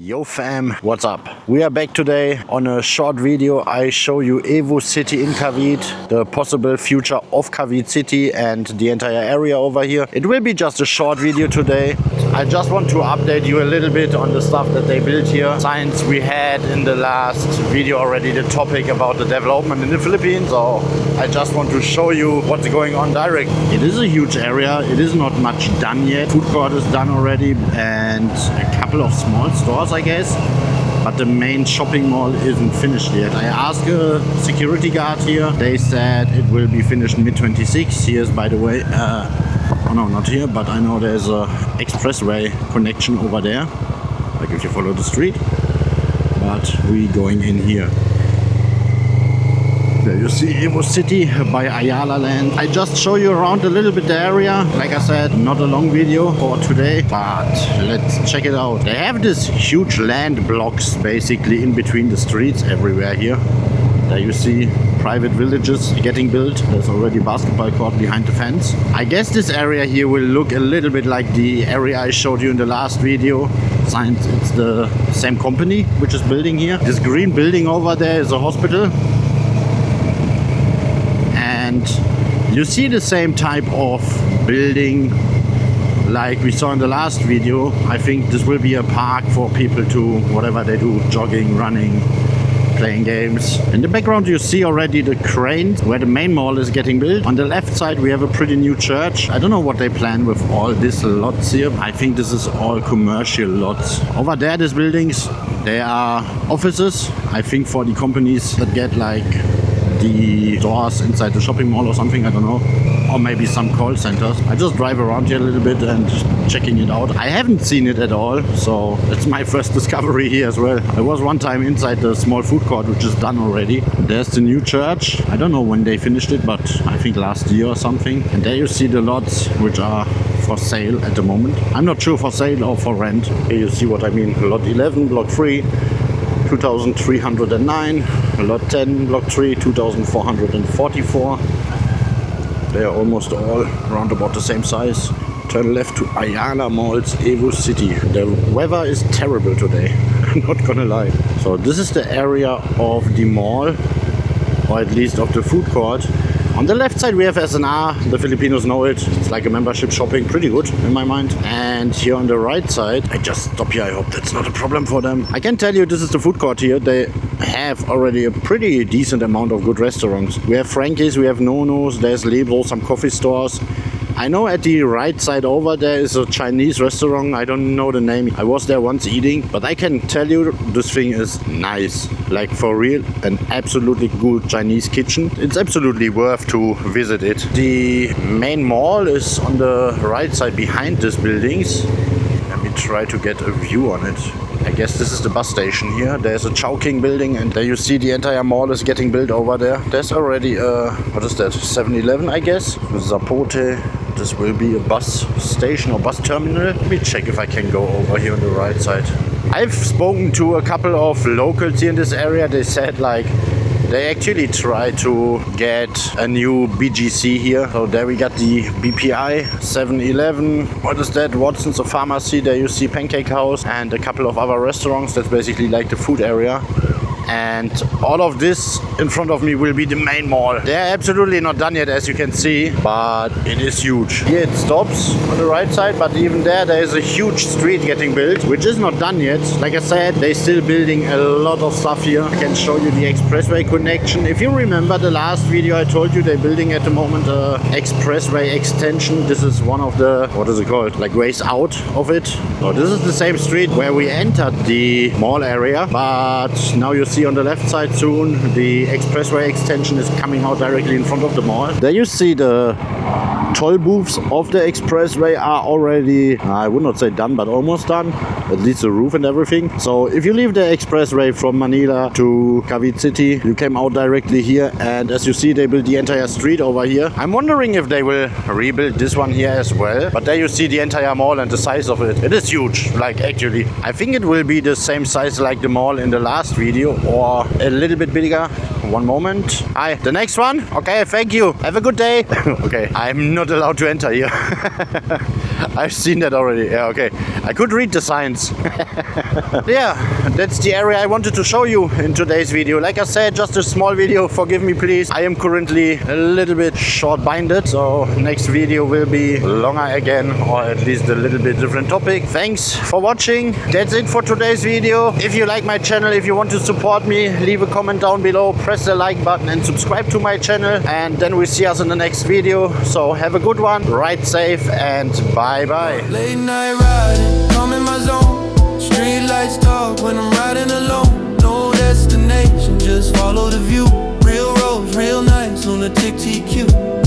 Yo fam, what's up? We are back today on a short video. I show you Evo City in Khavit, the possible future of Khavit City and the entire area over here. It will be just a short video today. I just want to update you a little bit on the stuff that they built here. Since we had in the last video already the topic about the development in the Philippines, so I just want to show you what's going on direct. It is a huge area. It is not much done yet. Food court is done already and a couple of small stores, I guess, but the main shopping mall isn't finished yet. I asked a security guard here. They said it will be finished mid-26. Here's, by the way, oh no, not here, but I know there's a expressway connection over there, like if you follow the street, but we going in here. There you see Evo City by Ayala Land. I just show you around a little bit the area. Like I said, not a long video for today, but let's check it out. They have this huge land blocks basically in between the streets everywhere here. There you see private villages getting built. There's already a basketball court behind the fence. I guess this area here will look a little bit like the area I showed you in the last video, since it's the same company which is building here. This green building over there is a hospital. And you see the same type of building like we saw in the last video. I think this will be a park for people to whatever they do, jogging, running, playing games. In the background you see already the cranes where the main mall is getting built. On the left side we have a pretty new church. I don't know what they plan with all these lots here. I think this is all commercial lots. Over there, these buildings, they are offices, I think, for the companies that get like the stores inside the shopping mall or something, I don't know, or maybe some call centers. I just drive around here a little bit and checking it out. I haven't seen it at all, so it's my first discovery here as well. I was one time inside the small food court, which is done already. There's the new church. I don't know when they finished it, but I think last year or something. And there you see the lots which are for sale at the moment. I'm not sure for sale or for rent. Here you see what I mean. Lot 11, block 3, 2,309. Lot 10, block 3, 2,444. They are almost all around about the same size. Turn left to Ayala Malls, Evo City. The weather is terrible today, I'm not gonna lie. So this is the area of the mall, or at least of the food court. On the left side we have SNR, the Filipinos know it. It's like a membership shopping, pretty good in my mind. And here on the right side, I just stop here, I hope that's not a problem for them. I can tell you this is the food court here. They have already a pretty decent amount of good restaurants. We have Frankie's, we have Nono's, there's Lebro, some coffee stores. I know at the right side over there is a Chinese restaurant. I don't know the name. I was there once eating, but I can tell you this thing is nice. Like for real, an absolutely good Chinese kitchen. It's absolutely worth to visit it. The main mall is on the right side behind these buildings. Let me try to get a view on it. I guess this is the bus station here. There's a Chowking building and there you see the entire mall is getting built over there. There's already a, what is that, 7-Eleven I guess? Zapote. This will be a bus station or bus terminal. Let me check if I can go over here on the right side. I've spoken to a couple of locals here in this area. They said like they actually try to get a new BGC here. So there we got the BPI, 7-Eleven, what is that? Watson's, a pharmacy. There you see Pancake House and a couple of other restaurants. That's basically like the food area. And all of this in front of me will be the main mall. They're absolutely not done yet, as you can see, but it is huge. Here it stops on the right side, but even there is a huge street getting built, which is not done yet. Like I said, they're still building a lot of stuff here. I can show you the expressway connection. If you remember the last video, I told you they're building at the moment a expressway extension. This is one of the, what is it called, like ways out of it. So this is the same street where we entered the mall area, but now you see on the left side soon the expressway extension is coming out directly in front of the mall. There you see the toll booths of the expressway are already, I would not say done, but almost done. At least the roof and everything. So if you leave the expressway from Manila to Khavit City, you came out directly here, and as you see they built the entire street over here. I'm wondering if they will rebuild this one here as well. But there you see the entire mall and the size of it. It is huge, like actually. I think it will be the same size like the mall in the last video, or a little bit bigger. one moment. Hi, the next one? Okay, thank you. Have a good day. Okay, I'm not allowed to enter here. I've seen that already. Yeah, okay. I could read the signs. Yeah, that's the area I wanted to show you in today's video. Like I said, just a small video. Forgive me, please. I am currently a little bit short-binded, so next video will be longer again, or at least a little bit different topic. Thanks for watching. That's it for today's video. If you like my channel, if you want to support me, leave a comment down below, press the like button and subscribe to my channel, and then we see us in the next video. So have a good one, ride safe, and bye bye. Late night riding, I'm in my zone. Street lights dark when I'm riding alone. No destination, just follow the view. Real roads, real nights, lunatic TQ.